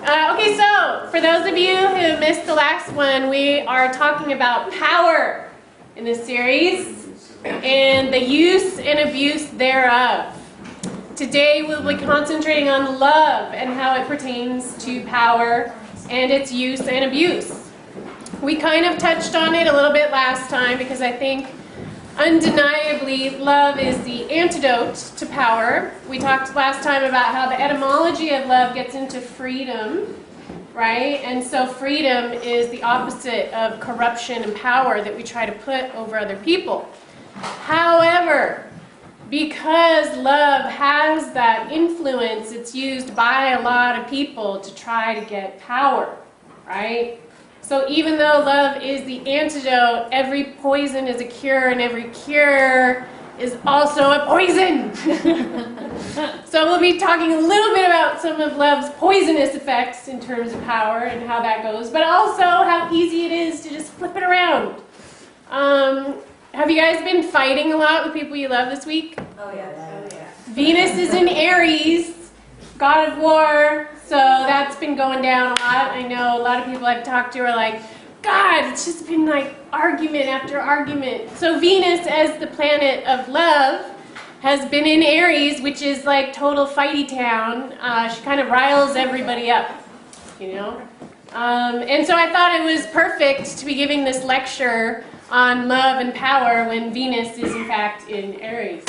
Okay, so for those of you who missed the last one, we are talking about power in this series and the use and abuse thereof. Today we'll be concentrating on love and how it pertains to power and its use and abuse. We kind of touched on it a little bit last time because I think undeniably love is the antidote to power. We talked last time about how the etymology of love gets into freedom, right? And so freedom is the opposite of corruption and power that we try to put over other people. However, because love has that influence, it's used by a lot of people to try to get power, right? So even though love is the antidote, every poison is a cure, and every cure is also a poison. So we'll be talking a little bit about some of love's poisonous effects in terms of power and how that goes, but also how easy it is to just flip it around. Have you guys been fighting a lot with people you love this week? Oh, yes. Oh, yeah. Venus is in Aries, god of war, so that's been going down a lot. I know a lot of people I've talked to are like, God, it's just been like argument after argument. So Venus, as the planet of love, has been in Aries, which is like total fighty town. She kind of riles everybody up, you know? And so I thought it was perfect to be giving this lecture on love and power when Venus is in fact in Aries.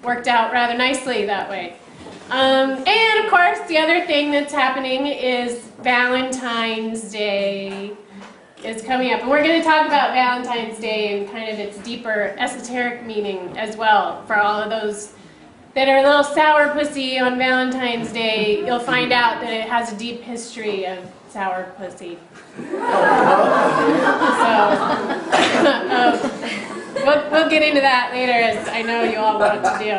Worked out rather nicely that way. And of course, the other thing that's happening is Valentine's Day is coming up. And we're going to talk about Valentine's Day and kind of its deeper esoteric meaning as well. For all of those that are a little sourpussy on Valentine's Day, you'll find out that it has a deep history of sourpussy. So, we'll get into that later, as I know you all want to do.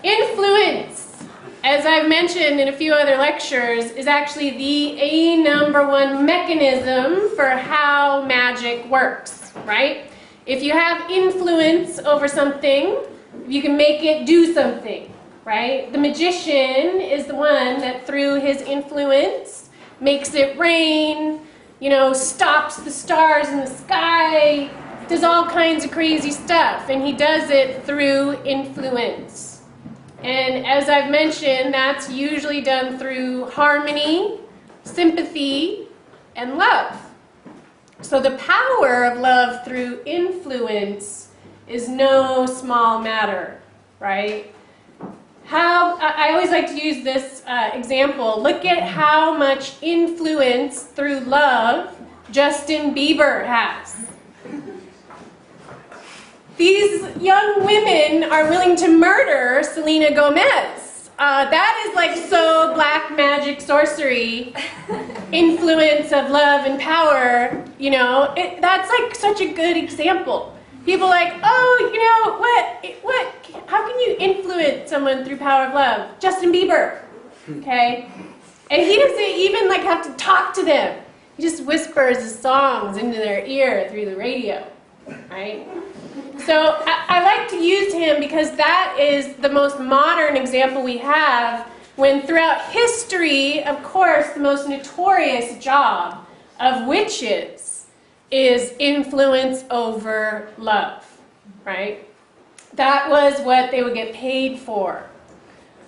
Influence, as I've mentioned in a few other lectures, is actually the number one mechanism for how magic works, right? If you have influence over something, you can make it do something, right? The magician is the one that through his influence makes it rain, you know, stops the stars in the sky, does all kinds of crazy stuff, and he does it through influence. And as I've mentioned, that's usually done through harmony, sympathy, and love. So the power of love through influence is no small matter, right? I always like to use this example. Look at how much influence through love Justin Bieber has. These young women are willing to murder Selena Gomez. That is like so black magic sorcery, influence of love and power, you know. That's like such a good example. People are like, oh, you know, what, how can you influence someone through power of love? Justin Bieber, okay? And he doesn't even like have to talk to them. He just whispers his songs into their ear through the radio, right? So I like to use him because that is the most modern example we have when throughout history, of course, the most notorious job of witches is influence over love, right? That was what they would get paid for.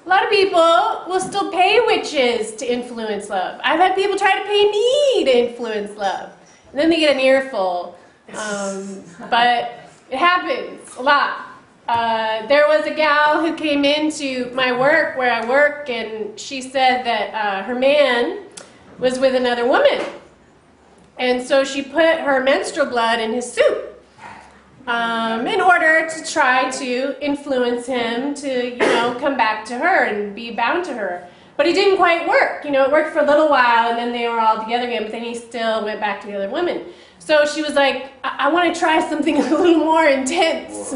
A lot of people will still pay witches to influence love. I've had people try to pay me to influence love. And then they get an earful. But it happens a lot. There was a gal who came into my work where I work, and she said that her man was with another woman. And so she put her menstrual blood in his soup in order to try to influence him to, you know, come back to her and be bound to her. But it didn't quite work. You know, it worked for a little while, and then they were all together again, but then he still went back to the other woman. So she was like, I want to try something a little more intense.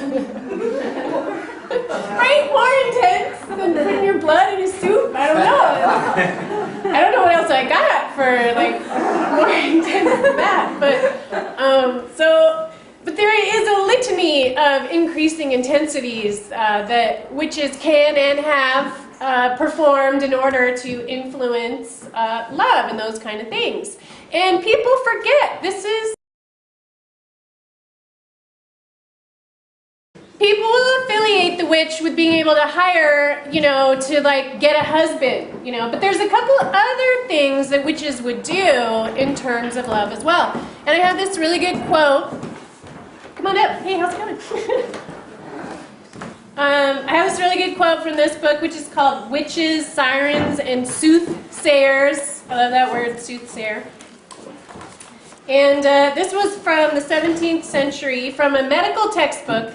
Right? More intense than putting your blood in his soup? I don't know. I don't know what else I got for, like, more intense than that. But there is a litany litany of increasing intensities that witches can and have performed in order to influence love and those kind of things. And people forget this is. People will affiliate the witch with being able to hire, you know, to like get a husband, you know, but there's a couple other things that witches would do in terms of love as well. And I have this really good quote. Come on up. Hey, how's it going? I have this really good quote from this book, which is called Witches, Sirens, and Soothsayers. I love that word, soothsayer. And this was from the 17th century, from a medical textbook.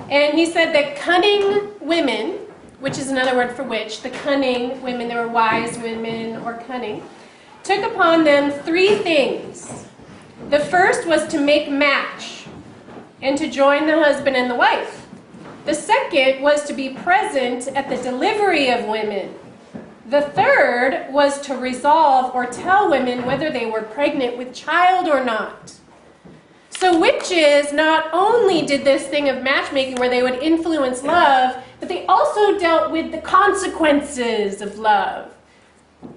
And he said that cunning women, which is another word for witch, the cunning women, they were wise women or cunning, took upon them 3 things. The first was to make match and to join the husband and the wife. The second was to be present at the delivery of women. The third was to resolve or tell women whether they were pregnant with child or not. So witches not only did this thing of matchmaking where they would influence love, but they also dealt with the consequences of love,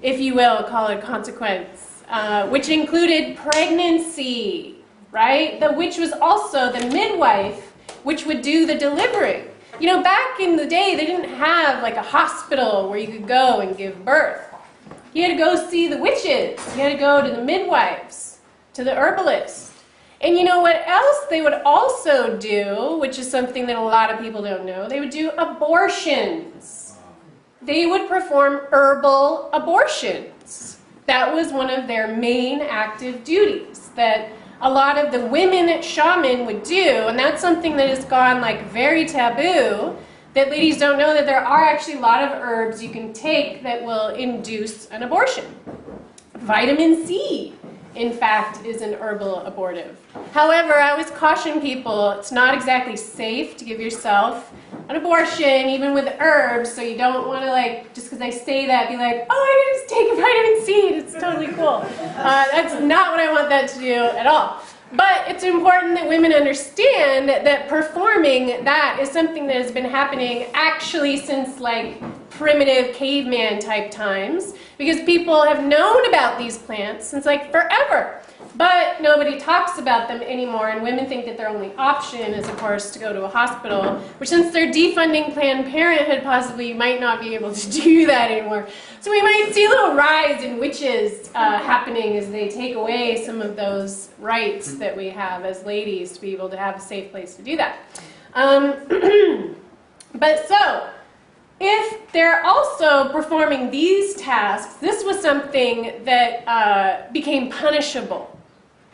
if you will, call it a consequence, which included pregnancy, right? The witch was also the midwife, which would do the delivering. You know, back in the day, they didn't have like a hospital where you could go and give birth. You had to go see the witches. You had to go to the midwives, to the herbalists. And you know what else they would also do, which is something that a lot of people don't know? They would do abortions. They would perform herbal abortions. That was one of their main active duties that a lot of the women shaman would do, and that's something that has gone like very taboo, that ladies don't know that there are actually a lot of herbs you can take that will induce an abortion. Vitamin C, in fact, is an herbal abortive. However, I always caution people, it's not exactly safe to give yourself an abortion, even with herbs, so you don't want to, like, just because I say that, be like, oh, I just take a vitamin C, it's totally cool. That's not what I want that to do at all. But it's important that women understand that performing that is something that has been happening actually since, like, primitive caveman type times, because people have known about these plants since like forever, but nobody talks about them anymore, and women think that their only option is of course to go to a hospital, which since they're defunding Planned Parenthood possibly might not be able to do that anymore. So we might see a little rise in witches happening as they take away some of those rights that we have as ladies to be able to have a safe place to do that. But so, if they're also performing these tasks, this was something that became punishable,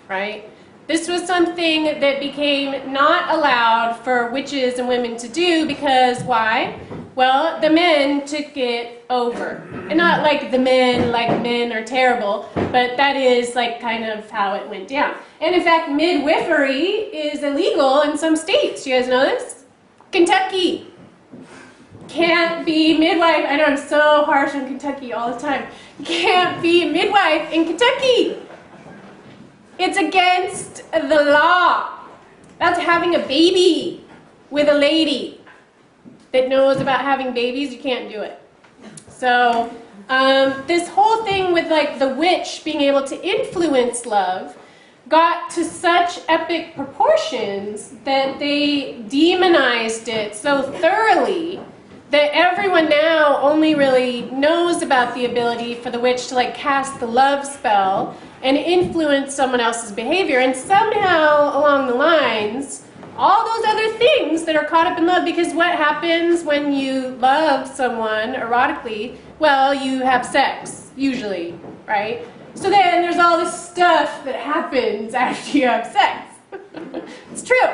right? This was something that became not allowed for witches and women to do because why? Well, the men took it over. And not like the men, like men are terrible, but that is like kind of how it went down. And in fact, midwifery is illegal in some states. You guys know this? Kentucky. Can't be midwife. I know I'm so harsh on Kentucky all the time. Can't be a midwife in Kentucky. It's against the law. That's having a baby with a lady that knows about having babies. You can't do it. So this whole thing with like the witch being able to influence love got to such epic proportions that they demonized it so thoroughly that everyone now only really knows about the ability for the witch to like cast the love spell and influence someone else's behavior, and somehow along the lines all those other things that are caught up in love, because what happens when you love someone erotically? Well, you have sex, usually, right? So then there's all this stuff that happens after you have sex. It's true.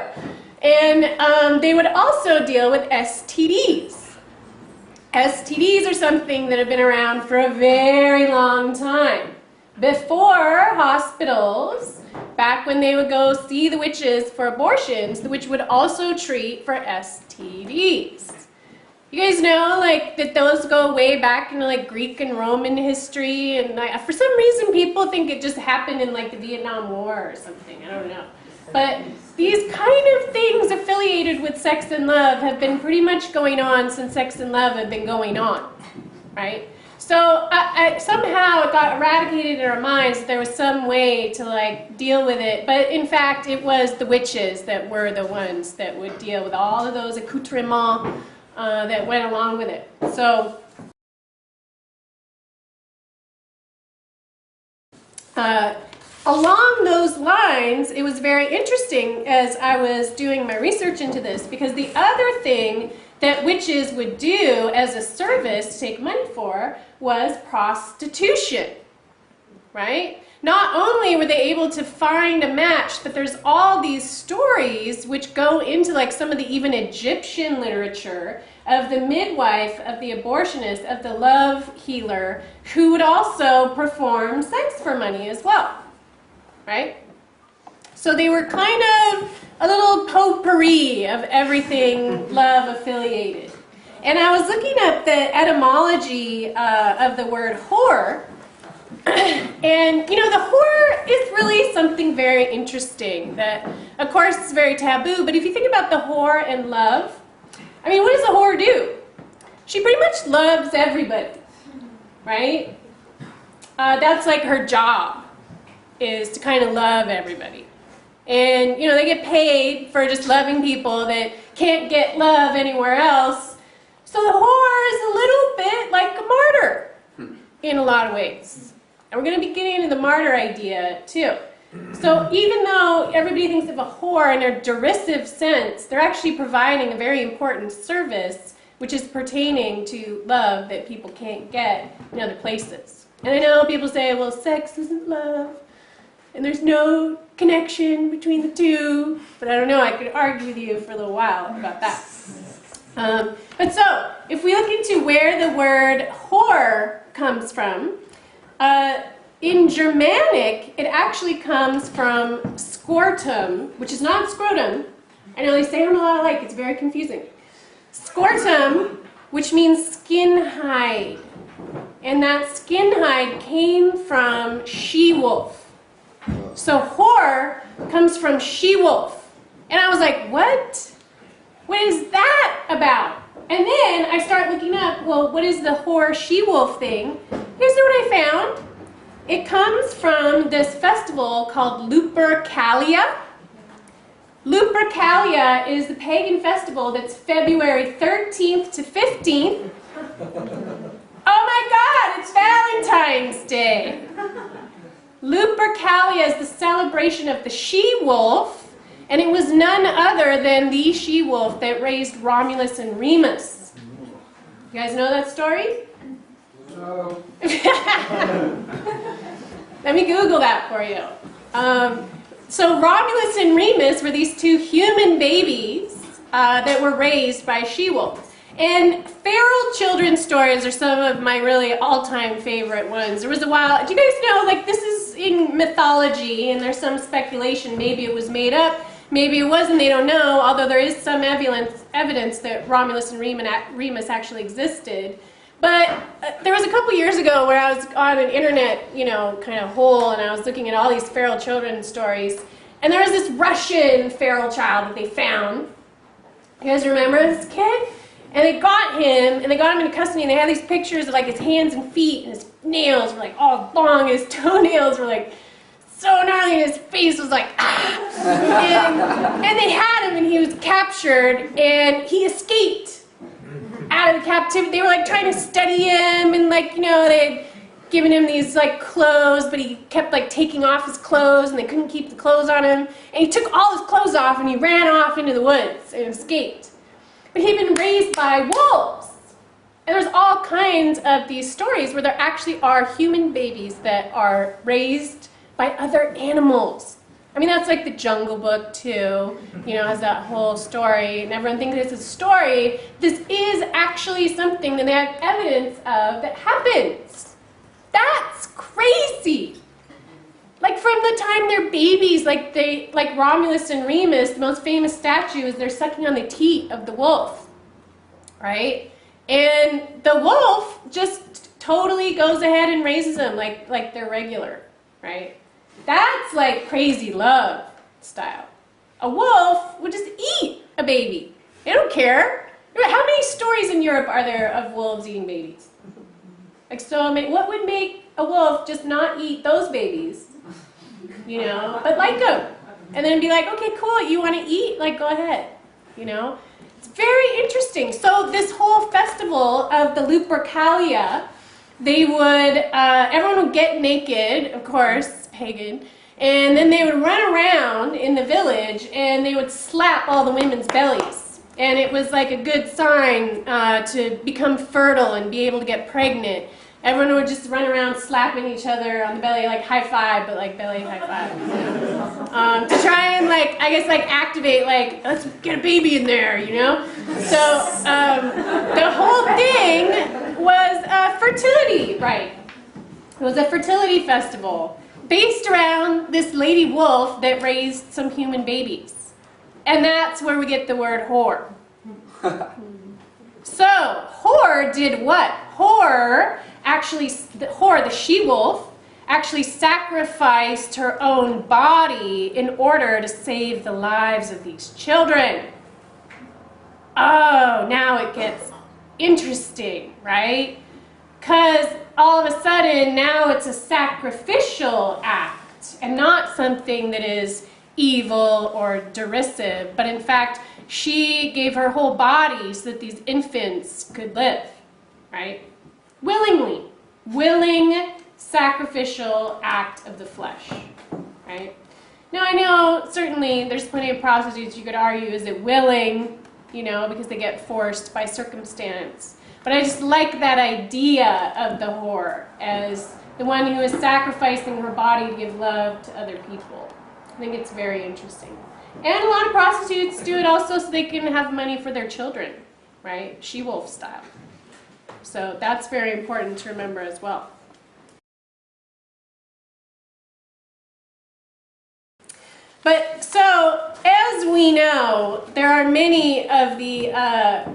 And they would also deal with STDs. STDs are something that have been around for a very long time. Before hospitals, back when they would go see the witches for abortions, the witch would also treat for STDs. You guys know, like, that those go way back into, like, Greek and Roman history, and for some reason people think it just happened in, like, the Vietnam War or something. I don't know. But these kind of things affiliated with sex and love have been pretty much going on since sex and love have been going on, right? So somehow it got eradicated in our minds that there was some way to, like, deal with it. But in fact, it was the witches that were the ones that would deal with all of those accoutrements that went along with it. So along those lines, it was very interesting as I was doing my research into this, because the other thing that witches would do as a service to take money for was prostitution, right? Not only were they able to find a match, but there's all these stories which go into, like, some of the even Egyptian literature of the midwife, of the abortionist, of the love healer, who would also perform sex for money as well, right? So they were kind of a little potpourri of everything love affiliated. And I was looking up the etymology of the word whore. And, you know, the whore is really something very interesting that, of course, is very taboo. But if you think about the whore and love, I mean, what does a whore do? She pretty much loves everybody, right? That's like her job, is to kind of love everybody. And, you know, they get paid for just loving people that can't get love anywhere else. So the whore is a little bit like a martyr in a lot of ways. And we're going to be getting into the martyr idea too. So even though everybody thinks of a whore in a derisive sense, they're actually providing a very important service, which is pertaining to love that people can't get in other places. And I know people say, well, sex isn't love, and there's no connection between the two, but I don't know, I could argue with you for a little while about that. But so, if we look into where the word whore comes from, in Germanic, it actually comes from scortum, which is not scrotum. I know they say them a lot alike, it's very confusing. Scortum, which means skin hide. And that skin hide came from she-wolf. So whore comes from she-wolf. And I was like, what? What is that about? And then I start looking up, well, what is the whore she-wolf thing? Here's what I found. It comes from this festival called Lupercalia. Lupercalia is the pagan festival that's February 13th to 15th. Oh my God, it's Valentine's Day. Lupercalia is the celebration of the she-wolf, and it was none other than the she-wolf that raised Romulus and Remus. You guys know that story? No. Let me Google that for you. So Romulus and Remus were these two human babies that were raised by she-wolf. And feral children's stories are some of my really all-time favorite ones. There was a while, do you guys know, like, this is in mythology, and there's some speculation, maybe it was made up, maybe it wasn't, they don't know, although there is some evidence that Romulus and Remus actually existed. But there was a couple years ago where I was on an internet, you know, kind of hole, and I was looking at all these feral children's stories, and there was this Russian feral child that they found. You guys remember this kid? And they got him, and they got him into custody, and they had these pictures of, like, his hands and feet, and his nails were, like, all long, and his toenails were, like, so gnarly, and his face was like, ah. And they had him, and he was captured, and he escaped out of the captivity. They were, like, trying to study him, and, like, you know, they'd given him these, like, clothes, but he kept, like, taking off his clothes, and they couldn't keep the clothes on him. And he took all his clothes off, and he ran off into the woods and escaped. But he'd been raised by wolves. And there's all kinds of these stories where there actually are human babies that are raised by other animals. I mean, that's like the Jungle Book, too. You know, has that whole story. And everyone thinks it's a story. This is actually something that they have evidence of that happens. That's crazy. Like, from the time they're babies, like Romulus and Remus, the most famous statue is they're sucking on the teat of the wolf, right? And the wolf just totally goes ahead and raises them like they're regular, right? That's like crazy love style. A wolf would just eat a baby. They don't care. How many stories in Europe are there of wolves eating babies? Like, so what would make a wolf just not eat those babies? You know, but like them. And then be like, okay, cool, you want to eat? Like, go ahead. You know? It's very interesting. So this whole festival of the Lupercalia, they would, everyone would get naked, of course, pagan, and then they would run around in the village and they would slap all the women's bellies. And it was like a good sign to become fertile and be able to get pregnant. Everyone would just run around slapping each other on the belly, like high five, but like belly high five. To try and like, I guess like activate, like, let's get a baby in there, you know? So the whole thing was a fertility rite. It was a fertility festival based around this lady wolf that raised some human babies. And that's where we get the word whore. So, whore did what? Whore, the she-wolf, actually sacrificed her own body in order to save the lives of these children. Oh, now it gets interesting, right? Because all of a sudden, now it's a sacrificial act and not something that is evil or derisive, but in fact, she gave her whole body so that these infants could live, right? Willingly. Willing, sacrificial act of the flesh, right? Now, I know certainly there's plenty of prostitutes you could argue, is it willing, you know, because they get forced by circumstance. But I just like that idea of the whore as the one who is sacrificing her body to give love to other people. I think it's very interesting. And a lot of prostitutes do it also so they can have money for their children, right? She-wolf style. So that's very important to remember as well. But so, as we know, there are many of the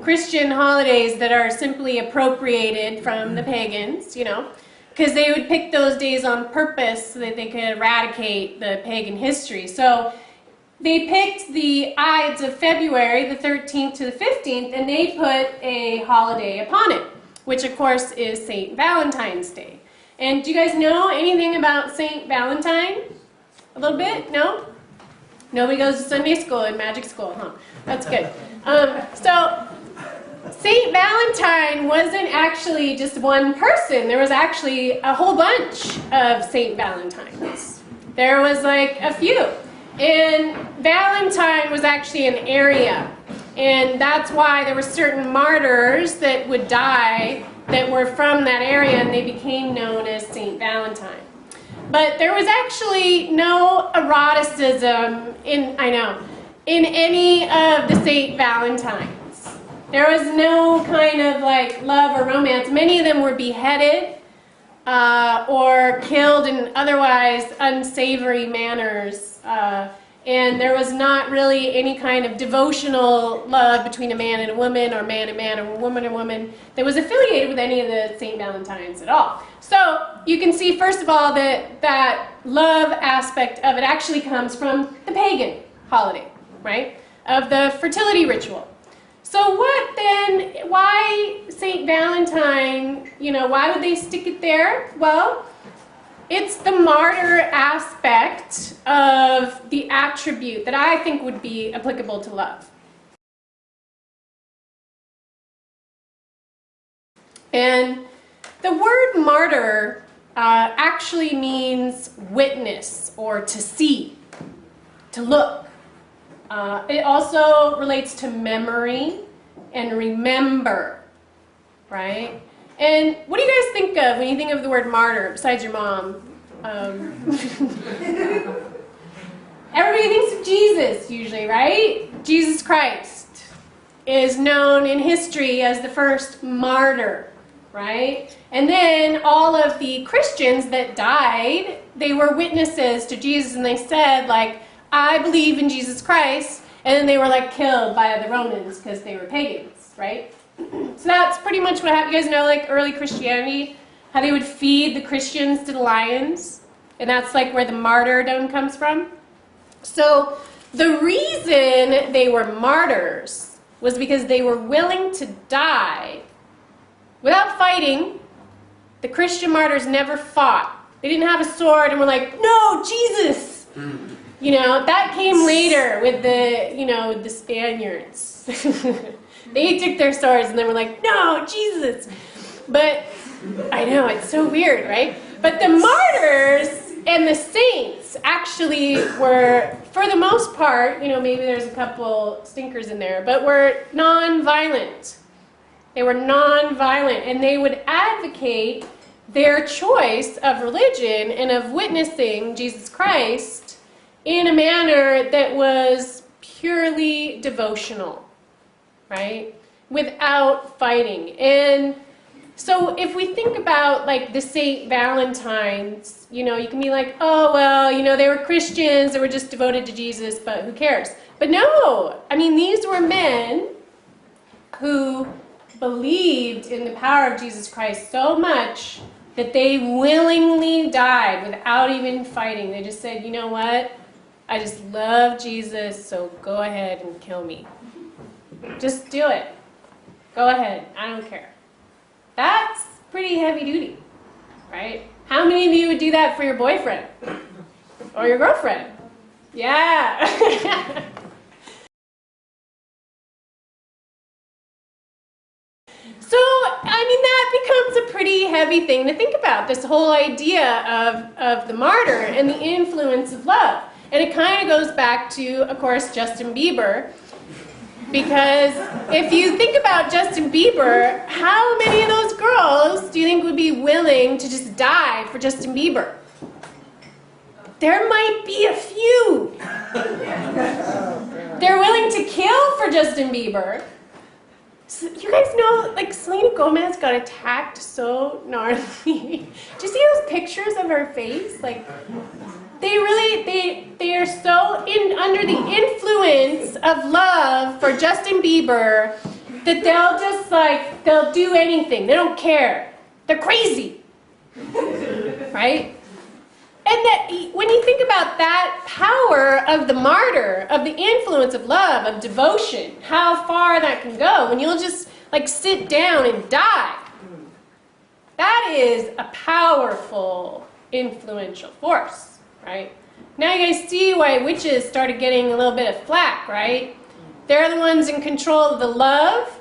Christian holidays that are simply appropriated from the pagans, you know, because they would pick those days on purpose so that they could eradicate the pagan history. So they picked the Ides of February, the 13th to the 15th, and they put a holiday upon it, which of course is St. Valentine's Day. And do you guys know anything about St. Valentine? A little bit? No? Nobody goes to Sunday school and magic school, huh? That's good. So St. Valentine wasn't actually just one person. There was actually a whole bunch of St. Valentines. There was like a few. And Valentine was actually an area. And that's why there were certain martyrs that would die that were from that area, and they became known as St. Valentine. But there was actually no eroticism in any of the St. Valentines. There was no kind of like love or romance. Many of them were beheaded or killed in otherwise unsavory manners. And there was not really any kind of devotional love between a man and a woman, or man and man, or woman and woman that was affiliated with any of the St. Valentines at all. So you can see, first of all, that that love aspect of it actually comes from the pagan holiday, right, of the fertility ritual. So what then, why St. Valentine, you know, why would they stick it there? Well, it's the martyr aspect of the attribute that I think would be applicable to love. And the word martyr actually means witness or to see, to look. It also relates to memory and remember, right? And what do you guys think of when you think of the word martyr, besides your mom? Everybody thinks of Jesus, usually, right? Jesus Christ is known in history as the first martyr, right? And then all of the Christians that died, they were witnesses to Jesus, and they said, like, I believe in Jesus Christ, and then they were, like, killed by the Romans because they were pagans, right? So that's pretty much what happened. You guys know, like, early Christianity, how they would feed the Christians to the lions? And that's, like, where the martyrdom comes from. So the reason they were martyrs was because they were willing to die without fighting. The Christian martyrs never fought. They didn't have a sword and were like, no, Jesus! You know, that came later with the, you know, the Spaniards. They took their swords and they were like, no, Jesus! But, I know, it's so weird, right? But the martyrs and the saints actually were, for the most part, you know, maybe there's a couple stinkers in there, but were non-violent. They were non-violent, and they would advocate their choice of religion and of witnessing Jesus Christ in a manner that was purely devotional, right? Without fighting. And so if we think about, like, the Saint Valentines, you know, you can be like, oh, well, you know, they were Christians, they were just devoted to Jesus, but who cares? But no, I mean, these were men who believed in the power of Jesus Christ so much that they willingly died without even fighting. They just said, you know what? I just love Jesus, so go ahead and kill me. Just do it. Go ahead. I don't care. That's pretty heavy duty, right? How many of you would do that for your boyfriend? Or your girlfriend? Yeah. So, I mean, that becomes a pretty heavy thing to think about, this whole idea of the martyr and the influence of love. And it kind of goes back to, of course, Justin Bieber. Because if you think about Justin Bieber, how many of those girls do you think would be willing to just die for Justin Bieber? There might be a few. They're willing to kill for Justin Bieber. So you guys know, like, Selena Gomez got attacked so gnarly. Do you see those pictures of her face? Like, they are so under the influence of love for Justin Bieber that they'll just, like, they'll do anything. They don't care. They're crazy. Right? And that, when you think about that power of the martyr, of the influence of love, of devotion, how far that can go, when you'll just, like, sit down and die, that is a powerful, influential force, right? Now you guys see why witches started getting a little bit of flack, right? They're the ones in control of the love.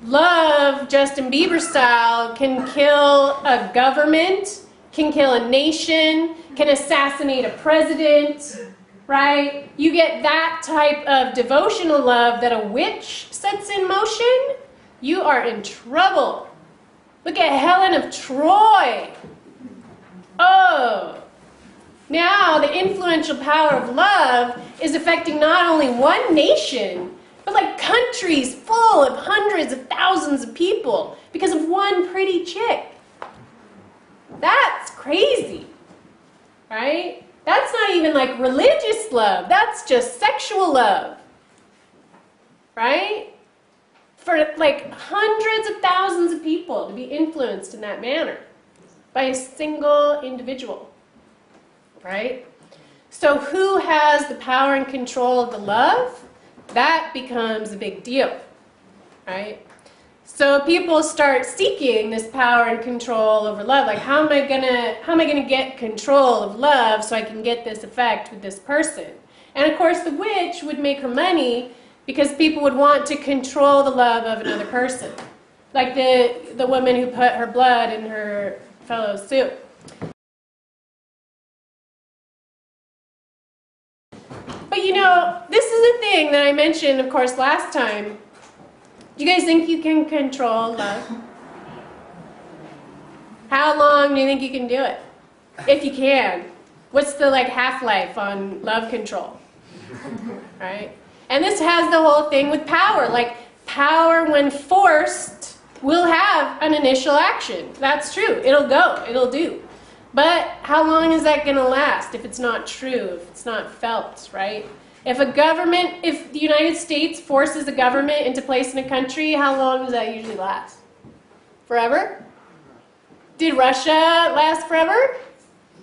Love, Justin Bieber style, can kill a government, can kill a nation, can assassinate a president, right? You get that type of devotional love that a witch sets in motion, you are in trouble. Look at Helen of Troy. Oh, now the influential power of love is affecting not only one nation, but like countries full of hundreds of thousands of people because of one pretty chick. That's crazy, right? That's not even like religious love. That's just sexual love, right? For like hundreds of thousands of people to be influenced in that manner by a single individual, right? So who has the power and control of the love? That becomes a big deal, right? So people start seeking this power and control over love. Like, how am I gonna get control of love so I can get this effect with this person? And of course, the witch would make her money because people would want to control the love of another person, like the woman who put her blood in her fellow's soup. But you know, this is a thing that I mentioned, of course, last time. Do you guys think you can control love? How long do you think you can do it? If you can. What's the like half-life on love control? Right? And this has the whole thing with power. Like, power when forced will have an initial action. That's true. It'll go. It'll do. But how long is that going to last if it's not true, if it's not felt, right? If the United States forces a government into place in a country, how long does that usually last? Forever? Did Russia last forever?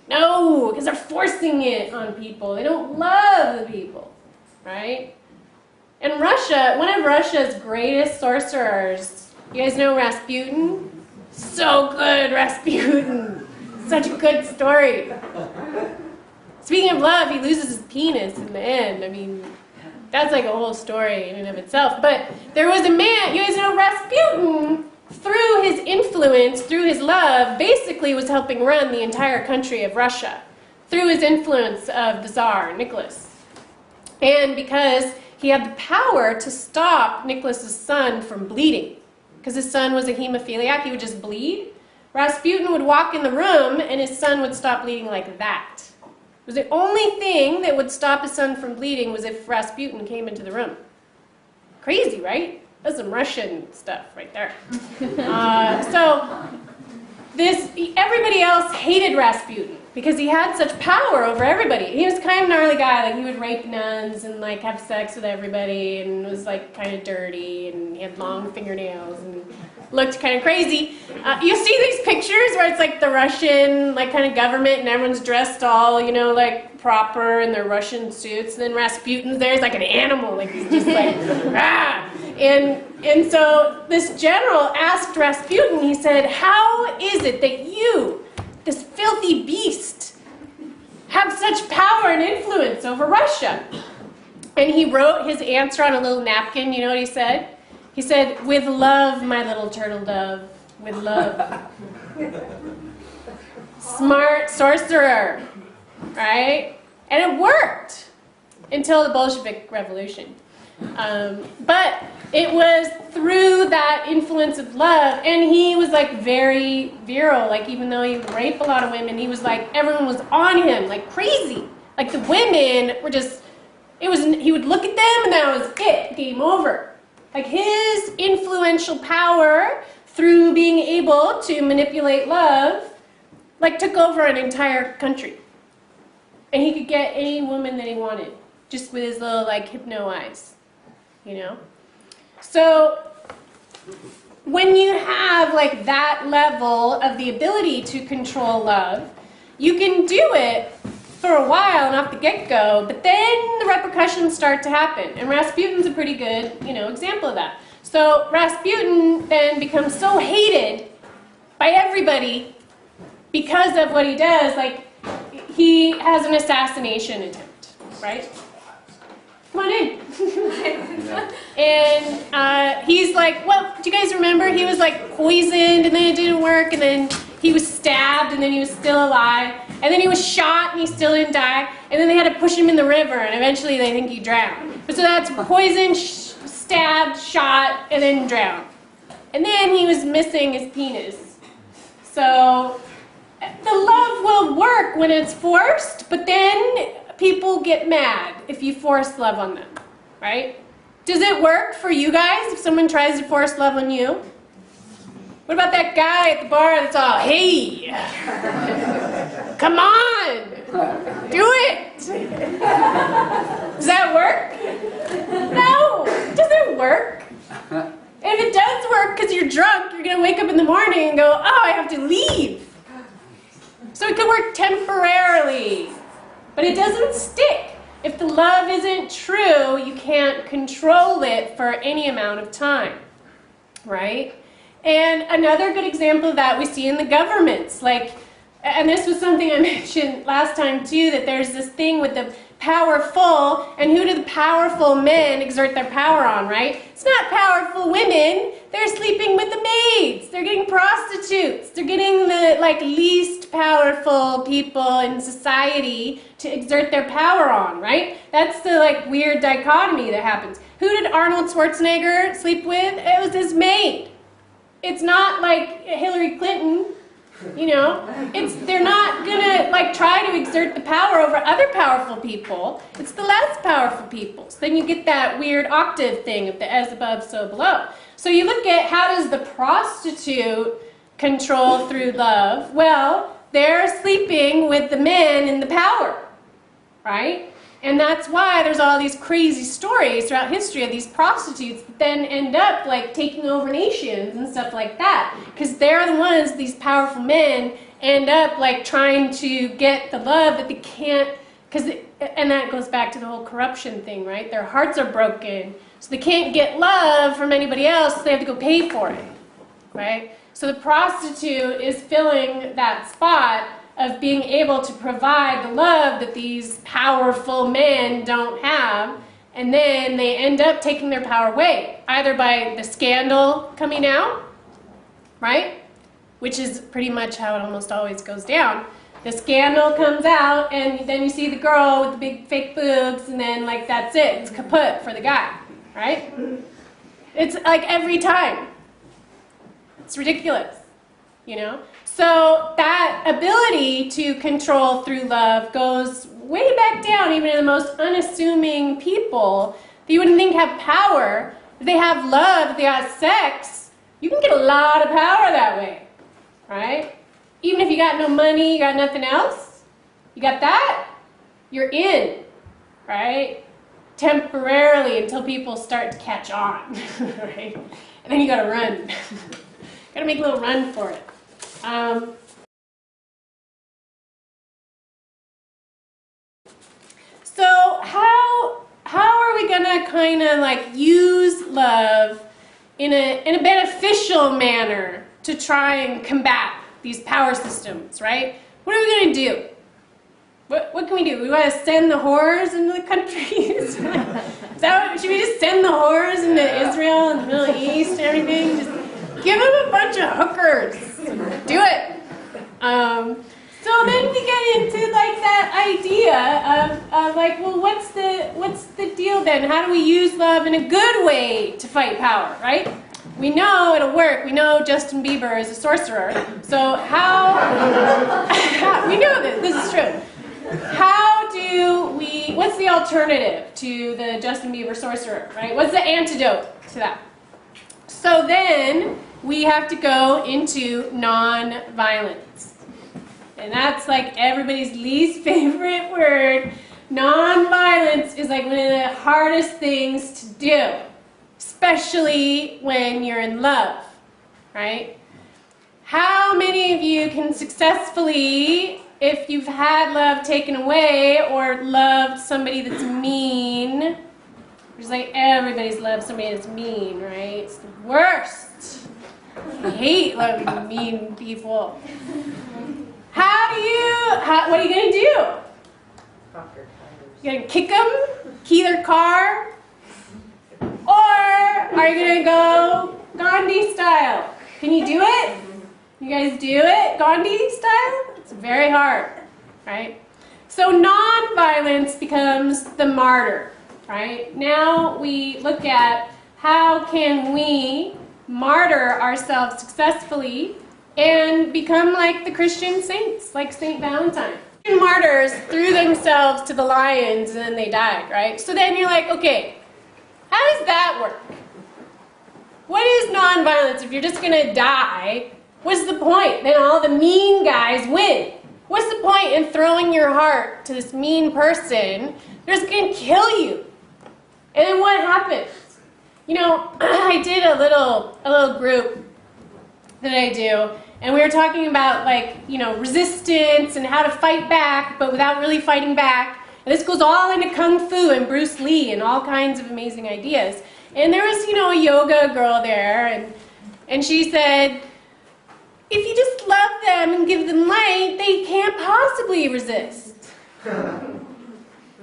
No, because they're forcing it on people. They don't love the people, right? And Russia, one of Russia's greatest sorcerers, you guys know Rasputin? So good, Rasputin. Such a good story. Speaking of love, he loses his penis in the end. I mean, that's like a whole story in and of itself. But there was a man, you guys know Rasputin, through his influence, through his love, basically was helping run the entire country of Russia. Through his influence of the Tsar, Nicholas. And because he had the power to stop Nicholas's son from bleeding. Because his son was a hemophiliac, he would just bleed. Rasputin would walk in the room and his son would stop bleeding like that. It was the only thing that would stop his son from bleeding was if Rasputin came into the room. Crazy, right? That's some Russian stuff right there. Everybody else hated Rasputin because he had such power over everybody. He was kind of a gnarly guy. Like, he would rape nuns and like have sex with everybody and was like kind of dirty and he had long fingernails and looked kind of crazy. You see these pictures where it's like the Russian like kind of government and everyone's dressed all, you know, like proper in their Russian suits. And then Rasputin's there, he's like an animal, like he's just like, ah. And so this general asked Rasputin, he said, how is it that you, this filthy beast, have such power and influence over Russia? And he wrote his answer on a little napkin. You know what he said? He said, with love, my little turtle dove, with love. Smart sorcerer, right? And it worked until the Bolshevik Revolution. But it was through that influence of love, and he was like very virile, like even though he would rape a lot of women, he was like, everyone was on him like crazy. Like the women were just, he would look at them and that was it, game over. Like his influential power through being able to manipulate love, like took over an entire country. And he could get any woman that he wanted, just with his little like hypno eyes, you know? So when you have like that level of the ability to control love, you can do it for a while and off the get-go, but then the repercussions start to happen. And Rasputin's a pretty good, you know, example of that. So Rasputin then becomes so hated by everybody because of what he does. Like, he has an assassination attempt, right? Come on in. And he's like, well, do you guys remember? He was like poisoned and then it didn't work, and then he was stabbed and then he was still alive, and then he was shot and he still didn't die, and then they had to push him in the river and eventually they think he drowned. So that's poisoned, stabbed, shot, and then drowned. And then he was missing his penis. So the love will work when it's forced, but then people get mad if you force love on them, right? Does it work for you guys if someone tries to force love on you? What about that guy at the bar that's all, hey, come on, do it. Does that work? No, it doesn't work. And if it does work because you're drunk, you're going to wake up in the morning and go, oh, I have to leave. So it could work temporarily, but it doesn't stick. If the love isn't true, you can't control it for any amount of time, right? And another good example of that we see in the governments, like, and this was something I mentioned last time too, that there's this thing with the powerful, and who do the powerful men exert their power on, right? It's not powerful women. They're sleeping with the maids. They're getting prostitutes. They're getting the like least powerful people in society to exert their power on, right? That's the like weird dichotomy that happens. Who did Arnold Schwarzenegger sleep with? It was his maid. It's not like Hillary Clinton. You know, they're not gonna like try to exert the power over other powerful people. It's the less powerful people. So then you get that weird octave thing of the as above, so below. So you look at how does the prostitute control through love? Well, they're sleeping with the men in the power, right? And that's why there's all these crazy stories throughout history of these prostitutes that then end up like taking over nations and stuff like that. Because they're the ones, these powerful men, end up like trying to get the love that they can't, and that goes back to the whole corruption thing, right? Their hearts are broken, so they can't get love from anybody else, so they have to go pay for it, right? So the prostitute is filling that spot of being able to provide the love that these powerful men don't have, and then they end up taking their power away, either by the scandal coming out, right? Which is pretty much how it almost always goes down. The scandal comes out, and then you see the girl with the big fake boobs, and then like that's it. It's kaput for the guy, right? It's like every time. It's ridiculous, you know? So that ability to control through love goes way back down, even in the most unassuming people that you wouldn't think have power. If they have love, if they have sex, you can get a lot of power that way, right? Even if you got no money, you got nothing else, you got that, you're in, right? Temporarily until people start to catch on, right? And then you gotta run. Gotta make a little run for it. So how are we gonna kind of like use love in a beneficial manner to try and combat these power systems, right? What are we gonna do? What can we do? We want to send the whores into the countries? Should we just send the whores into Israel and the Middle East and everything? Just give them a bunch of hookers. Do it. So then we get into like that idea of like, well, what's the deal then? How do we use love in a good way to fight power, right? We know it'll work. We know Justin Bieber is a sorcerer. So we know this is true. How do we, what's the alternative to the Justin Bieber sorcerer, right? What's the antidote to that? So then we have to go into non-violence. And that's like everybody's least favorite word. Non-violence is like one of the hardest things to do, especially when you're in love, right? How many of you can successfully, if you've had love taken away or loved somebody that's mean, just like everybody's loved somebody that's mean, right? It's the worst. I hate loving mean people. What are you going to do? You going to kick them? Key their car? Or are you going to go Gandhi style? Can you do it? You guys do it Gandhi style? It's very hard, right? So non-violence becomes the martyr, right? Now we look at how can we martyr ourselves successfully and become like the Christian saints, like Saint Valentine. Martyrs threw themselves to the lions and then they died, right? So then you're like, okay, how does that work? What is non-violence? If you're just going to die, what's the point? Then all the mean guys win. What's the point in throwing your heart to this mean person? They're just going to kill you. And then what happens? You know, I did a little group that I do, and we were talking about like, you know, resistance and how to fight back, but without really fighting back. And this goes all into Kung Fu and Bruce Lee and all kinds of amazing ideas. And there was, you know, a yoga girl there, and she said, if you just love them and give them light, they can't possibly resist.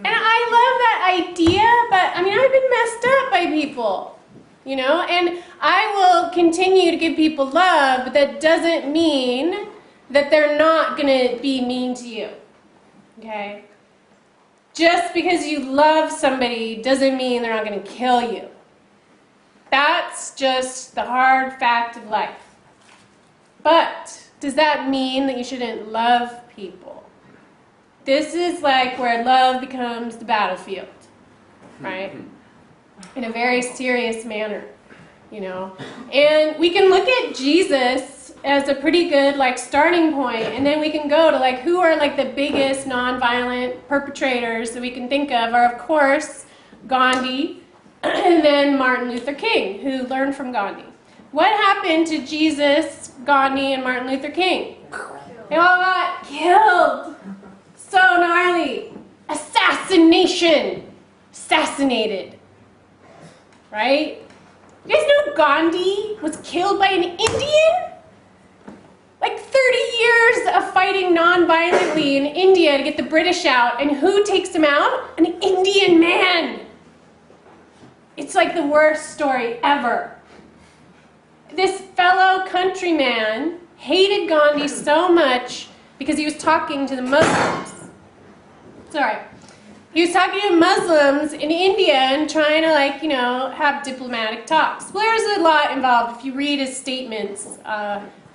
And I love that idea, but I mean, I've been messed up by people, you know, and I will continue to give people love, but that doesn't mean that they're not going to be mean to you, okay? Just because you love somebody doesn't mean they're not going to kill you. That's just the hard fact of life. But does that mean that you shouldn't love people? This is like where love becomes the battlefield, right? In a very serious manner, you know. And we can look at Jesus as a pretty good like starting point, and then we can go to like who are like the biggest nonviolent perpetrators that we can think of are of course Gandhi and then Martin Luther King, who learned from Gandhi. What happened to Jesus, Gandhi, and Martin Luther King? They all got killed. So gnarly. Assassination. Assassinated. Right? You guys know Gandhi was killed by an Indian? Like 30 years of fighting non-violently in India to get the British out, and who takes him out? An Indian man. It's like the worst story ever. This fellow countryman hated Gandhi so much because he was talking to the Muslims. Sorry. He was talking to Muslims in India and trying to, like, you know, have diplomatic talks. Well, there's a lot involved if you read his statements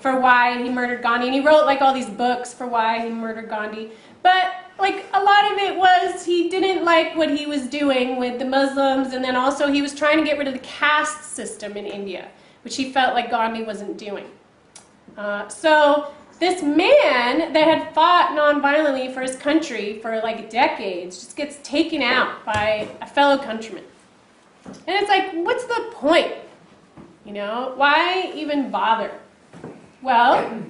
for why he murdered Gandhi. And he wrote, like, all these books for why he murdered Gandhi. But, like, a lot of it was he didn't like what he was doing with the Muslims, and then also he was trying to get rid of the caste system in India, which he felt like Gandhi wasn't doing. So this man that had fought nonviolently for his country for like decades just gets taken out by a fellow countryman. And it's like, what's the point? You know, why even bother? Well,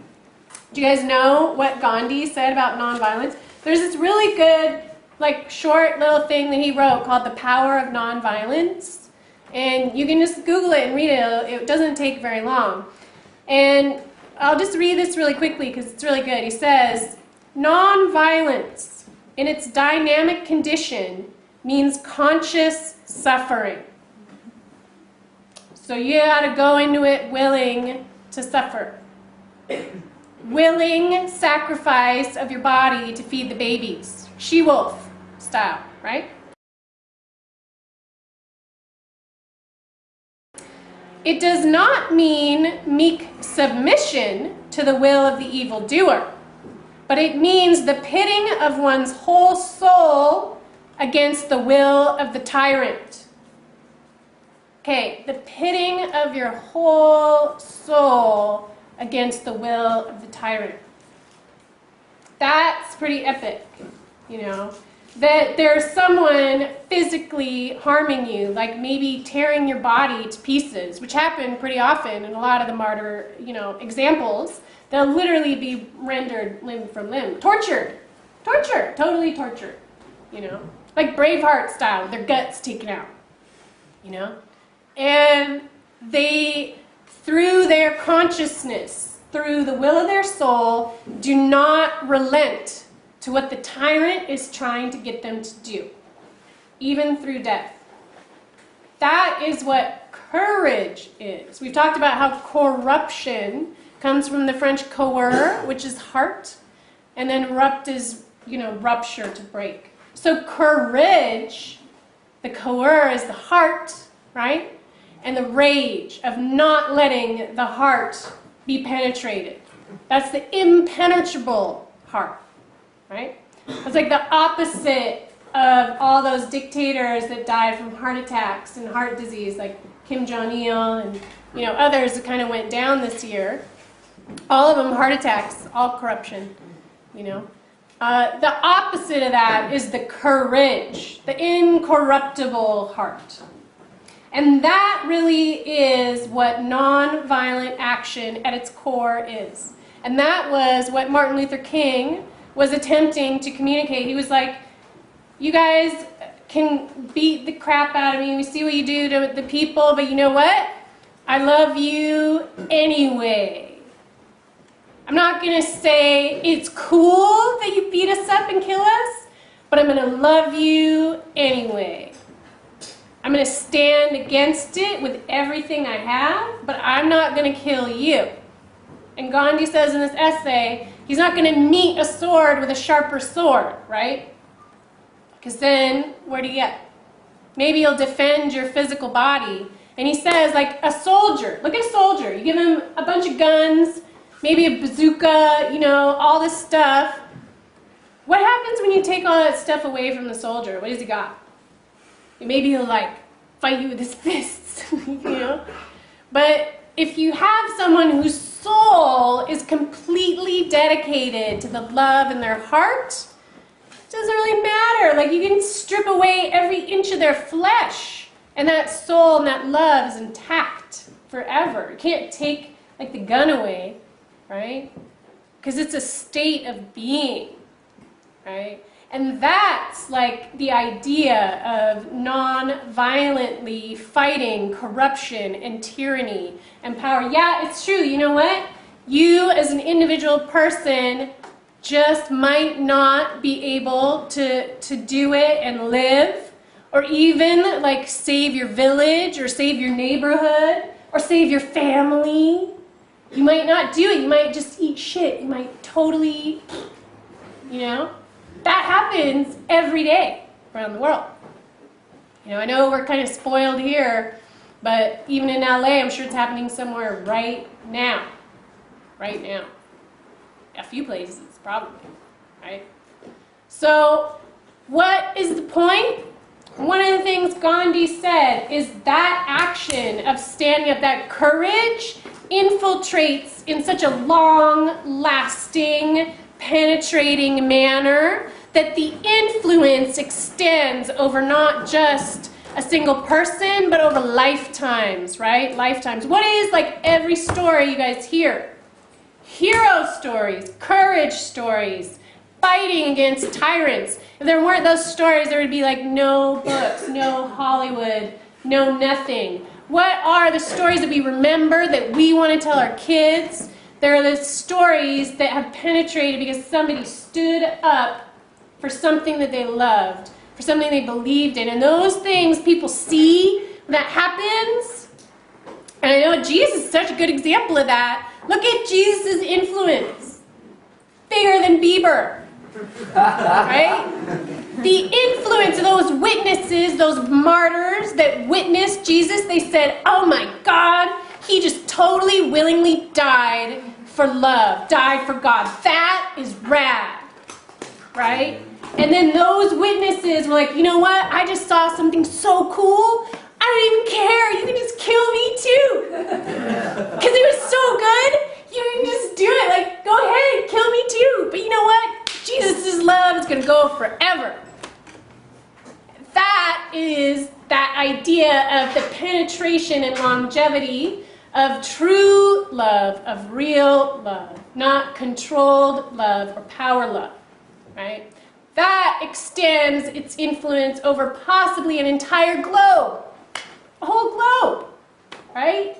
do you guys know what Gandhi said about nonviolence? There's this really good, like, short little thing that he wrote called The Power of Nonviolence. And you can just Google it and read it. It doesn't take very long. And I'll just read this really quickly because it's really good. He says, nonviolence in its dynamic condition means conscious suffering. So you got to go into it willing to suffer. Willing sacrifice of your body to feed the babies. She-wolf style, right? It does not mean meek submission to the will of the evildoer, but it means the pitting of one's whole soul against the will of the tyrant. Okay, the pitting of your whole soul against the will of the tyrant. That's pretty epic, you know. That there's someone physically harming you, like maybe tearing your body to pieces, which happen pretty often in a lot of the martyr, you know, examples. They'll literally be rendered limb from limb. Tortured. Torture. Totally tortured. You know. Like Braveheart style, with their guts taken out. You know. And they, through their consciousness, through the will of their soul, do not relent to what the tyrant is trying to get them to do, even through death. That is what courage is. We've talked about how corruption comes from the French coeur, which is heart, and then rupt is, you know, rupture, to break. So courage, the coeur is the heart, right? And the rage of not letting the heart be penetrated. That's the impenetrable heart. Right? It's like the opposite of all those dictators that died from heart attacks and heart disease, like Kim Jong-il and, you know, others that kind of went down this year. All of them heart attacks, all corruption, you know. The opposite of that is the courage, the incorruptible heart. And that really is what nonviolent action at its core is. And that was what Martin Luther King was attempting to communicate. He was like, you guys can beat the crap out of me. We see what you do to the people, but you know what? I love you anyway. I'm not going to say it's cool that you beat us up and kill us, but I'm going to love you anyway. I'm going to stand against it with everything I have, but I'm not going to kill you. And Gandhi says in this essay, he's not going to meet a sword with a sharper sword, right? Because then, where do you get? Maybe he'll defend your physical body. And he says, like a soldier, look at a soldier. You give him a bunch of guns, maybe a bazooka, you know, all this stuff. What happens when you take all that stuff away from the soldier? What has he got? Maybe he'll, like, fight you with his fists, you know? But if you have someone who's soul is completely dedicated to the love in their heart, it doesn't really matter. Like, you can strip away every inch of their flesh, and that soul and that love is intact forever. You can't take, like, the gun away, right? Because it's a state of being, right? And that's like the idea of non-violently fighting corruption and tyranny and power. Yeah, it's true. You know what? You as an individual person just might not be able to do it and live, or even like save your village or save your neighborhood or save your family. You might not do it. You might just eat shit. You might totally, you know? That happens every day around the world. You know, I know we're kind of spoiled here, but even in LA, I'm sure it's happening somewhere right now. Right now. A few places, probably, right? So, what is the point? One of the things Gandhi said is that action of standing up, that courage, infiltrates in such a long-lasting, penetrating manner that the influence extends over not just a single person, but over lifetimes, right? Lifetimes. What is like every story you guys hear? Hero stories, courage stories, fighting against tyrants. If there weren't those stories, there would be like no books, no Hollywood, no nothing. What are the stories that we remember that we want to tell our kids? They're the stories that have penetrated because somebody stood up for something that they loved, for something they believed in. And those things people see when that happens. And I know Jesus is such a good example of that. Look at Jesus' influence. Bigger than Bieber. Right? The influence of those witnesses, those martyrs that witnessed Jesus, they said, oh my God, he just totally willingly died for love, died for God. That is rad. Right? And then those witnesses were like, you know what? I just saw something so cool. I don't even care. You can just kill me too. Because it was so good. You can just do it. Like, go ahead, kill me too. But you know what? Jesus' love is going to go forever. That is that idea of the penetration and longevity of true love, of real love, not controlled love or power love, right? That extends its influence over possibly an entire globe, a whole globe, right?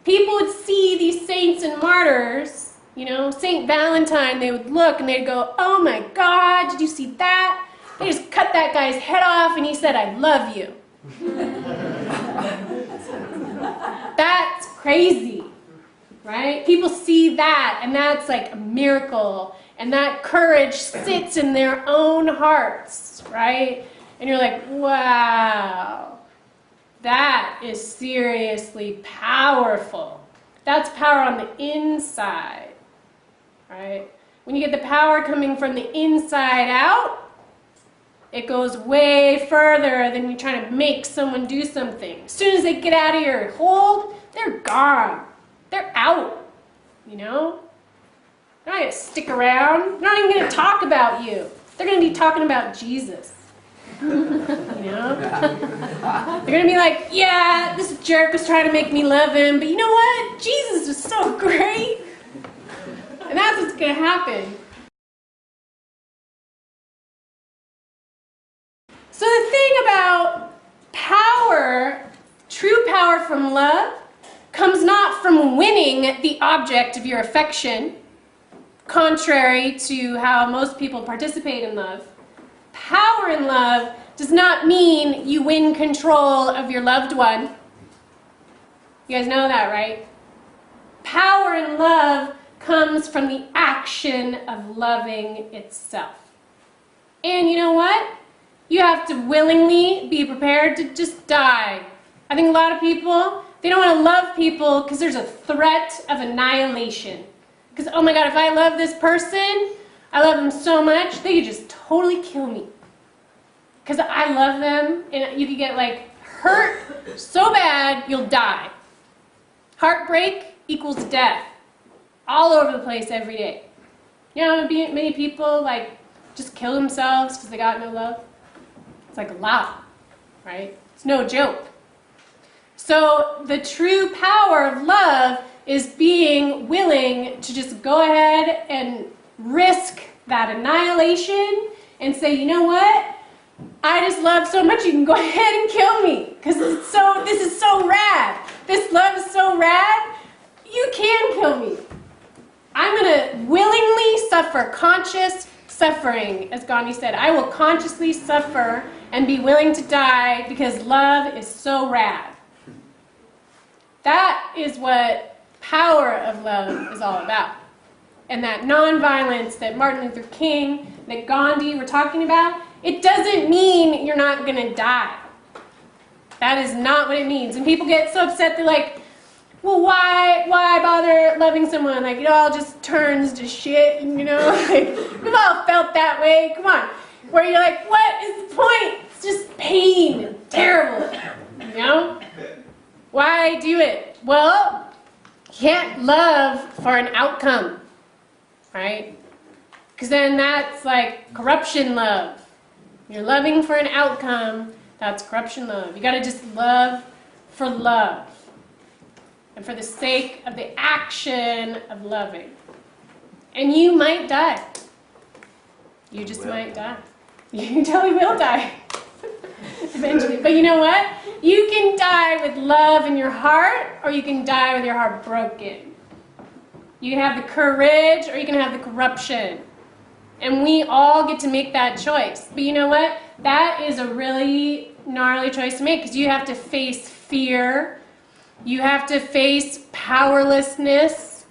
People would see these saints and martyrs, you know, Saint Valentine, they would look and they'd go, oh my God, did you see that? They just cut that guy's head off and he said, I love you. That's crazy, right? People see that and that's like a miracle. And that courage sits in their own hearts, right? And you're like, wow, that is seriously powerful. That's power on the inside, right? When you get the power coming from the inside out, it goes way further than you trying to make someone do something. As soon as they get out of your hold, they're gone. They're out, you know? They're not going to stick around. They're not even going to talk about you. They're going to be talking about Jesus. You know? They're going to be like, yeah, this jerk was trying to make me love him, but you know what? Jesus was so great. And that's what's going to happen. So the thing about power, true power from love, comes not from winning the object of your affection, contrary to how most people participate in love. Power in love does not mean you win control of your loved one. You guys know that, right? Power in love comes from the action of loving itself. And you know what? You have to willingly be prepared to just die. I think a lot of people, they don't want to love people because there's a threat of annihilation. Because, oh my God, if I love this person, I love them so much, they could just totally kill me. Because I love them, and you could get like hurt so bad, you'll die. Heartbreak equals death. all over the place every day. You know, many people like just kill themselves because they got no love. It's like a lot, right? It's no joke. So the true power of love is being willing to just go ahead and risk that annihilation and say, you know what? I just love so much, you can go ahead and kill me because this is so rad. This love is so rad, you can kill me. I'm going to willingly suffer conscious suffering, as Gandhi said. I will consciously suffer and be willing to die because love is so rad. That is what power of love is all about. And that nonviolence that Martin Luther King, that Gandhi were talking about, it doesn't mean you're not going to die. That is not what it means. And people get so upset, they're like, well, why bother loving someone? Like, it all just turns to shit, you know? Like, we've all felt that way. Come on. Where you're like, what is the point? It's just pain and terrible, you know? Why do it? Well, you can't love for an outcome, right? Because then that's like corruption love. You're loving for an outcome, that's corruption love. You got to just love for love. And for the sake of the action of loving. And you might die. You just might die. You totally will die. Eventually. But you know what? You can die with love in your heart, or you can die with your heart broken. You can have the courage, or you can have the corruption. And we all get to make that choice. But you know what? That is a really gnarly choice to make, because you have to face fear. You have to face powerlessness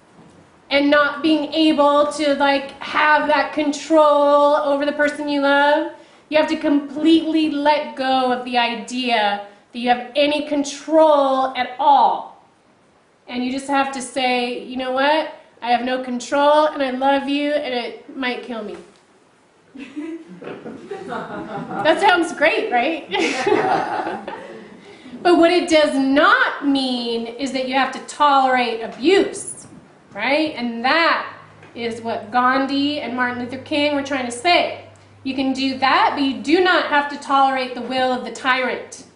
and not being able to like have that control over the person you love. You have to completely let go of the idea that you have any control at all. And you just have to say, you know what? I have no control and I love you and it might kill me. That sounds great, right? But what it does not mean is that you have to tolerate abuse, right? And that is what Gandhi and Martin Luther King were trying to say. You can do that, but you do not have to tolerate the will of the tyrant.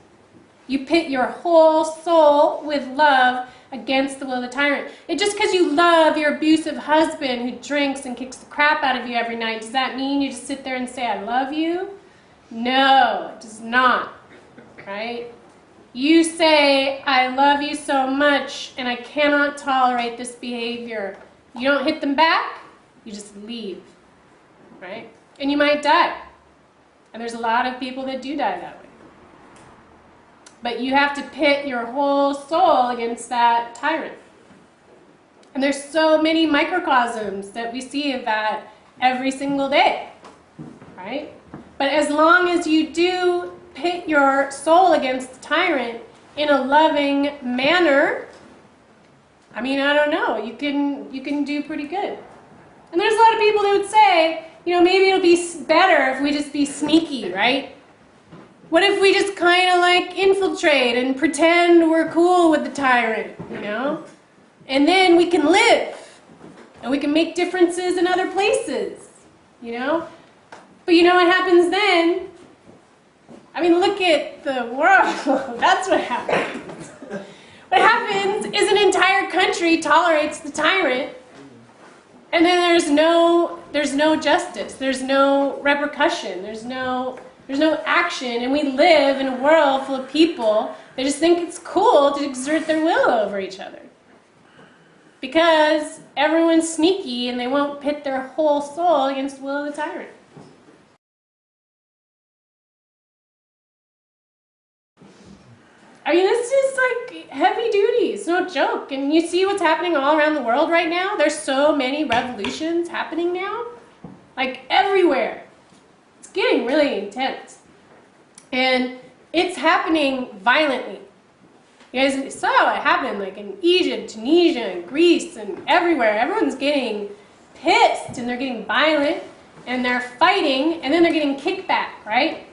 You pit your whole soul with love against the will of the tyrant. And just because you love your abusive husband who drinks and kicks the crap out of you every night, does that mean you just sit there and say, I love you? No, it does not, right? You say, I love you so much and I cannot tolerate this behavior. You don't hit them back, you just leave, right? And you might die. And there's a lot of people that do die that way. But you have to pit your whole soul against that tyrant. And there's so many microcosms that we see of that every single day, right? But as long as you do pit your soul against the tyrant in a loving manner, I mean, I don't know, you can do pretty good. And there's a lot of people that would say, you know, maybe it'll be better if we just be sneaky, right? What if we just kind of like infiltrate and pretend we're cool with the tyrant, you know? And then we can live. And we can make differences in other places, you know? But you know what happens then? I mean, look at the world. That's what happens. What happens is an entire country tolerates the tyrant, and then there's no justice. There's no repercussion. There's no action, and we live in a world full of people that just think it's cool to exert their will over each other. Because everyone's sneaky and they won't pit their whole soul against the will of the tyrant. I mean, this is like heavy duty. It's no joke. And you see what's happening all around the world right now? There's so many revolutions happening now. Like everywhere. It's getting really intense. And it's happening violently. You guys saw it happen like in Egypt, Tunisia, and Greece, and everywhere. Everyone's getting pissed, and they're getting violent, and they're fighting, and then they're getting kickback, right?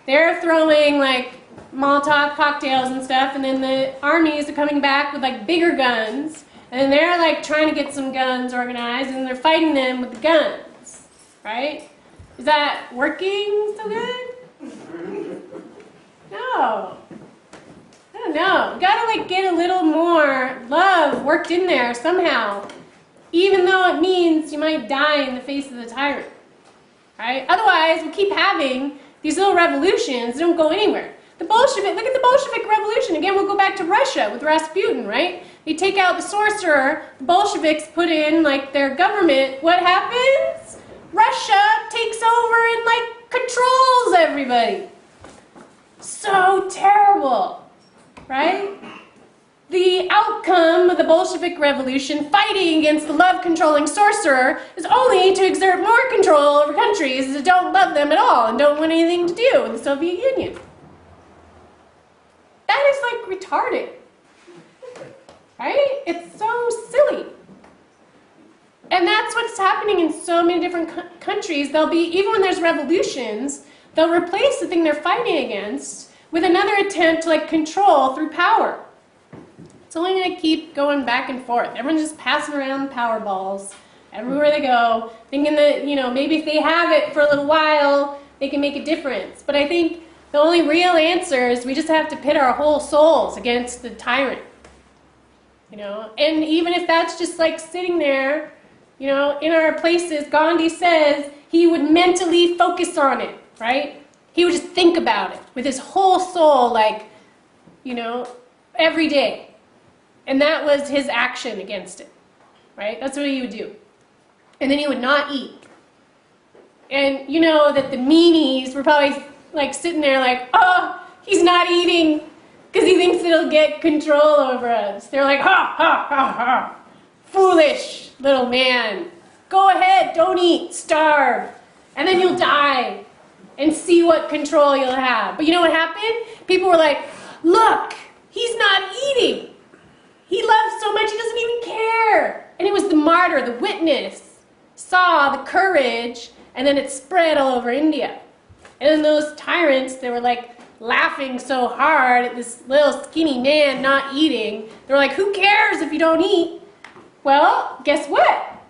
They're throwing like Molotov cocktails and stuff, and then the armies are coming back with like bigger guns, And they're like trying to get some guns organized, and they're fighting them with the guns, right? Is that working so good? No. I don't know. You gotta like get a little more love worked in there somehow, even though it means you might die in the face of the tyrant, right? Otherwise, we'll keep having these little revolutions that don't go anywhere. The Bolshevik, look at the Bolshevik Revolution. Again, we'll go back to Russia with Rasputin, right? They take out the sorcerer, the Bolsheviks put in like their government. What happens? Russia takes over and like controls everybody. So terrible, right? The outcome of the Bolshevik Revolution, fighting against the love-controlling sorcerer, is only to exert more control over countries that don't love them at all and don't want anything to do with the Soviet Union. That is like retarded, right? It's so silly. And that's what's happening in so many different countries. They'll be, even when there's revolutions, they'll replace the thing they're fighting against with another attempt to like control through power. It's only going to keep going back and forth. Everyone's just passing around power balls everywhere they go, thinking that, you know, maybe if they have it for a little while, they can make a difference. But I think the only real answer is we just have to pit our whole souls against the tyrant. You know, and even if that's just like sitting there, you know, in our places, Gandhi says he would mentally focus on it, right? He would just think about it with his whole soul, like, you know, every day. And that was his action against it, right? That's what he would do. And then he would not eat. And you know that the meanies were probably like sitting there like, oh, he's not eating because he thinks it'll get control over us. They're like, ha, ha, ha, ha. Foolish little man. Go ahead, don't eat, starve. And then you'll die and see what control you'll have. But you know what happened? People were like, look, he's not eating. He loves so much he doesn't even care. And it was the martyr, the witness, saw the courage, and then it spread all over India. And then those tyrants, they were like laughing so hard at this little skinny man not eating. They were like, who cares if you don't eat? Well, guess what?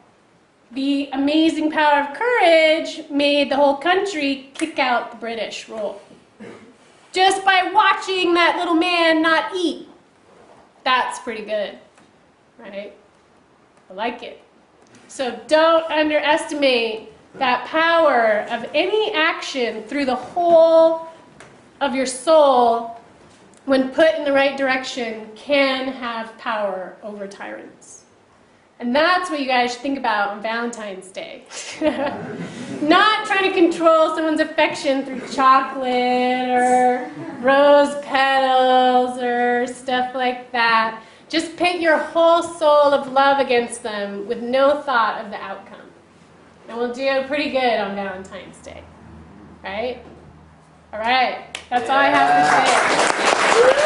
The amazing power of courage made the whole country kick out the British rule. Just by watching that little man not eat. That's pretty good, right? I like it. So don't underestimate that power of any action through the whole of your soul, when put in the right direction, can have power over tyrants. And that's what you guys should think about on Valentine's Day. Not trying to control someone's affection through chocolate or rose petals or stuff like that. Just pit your whole soul of love against them with no thought of the outcome. And we'll do pretty good on Valentine's Day. Right? All right. That's all I have to say.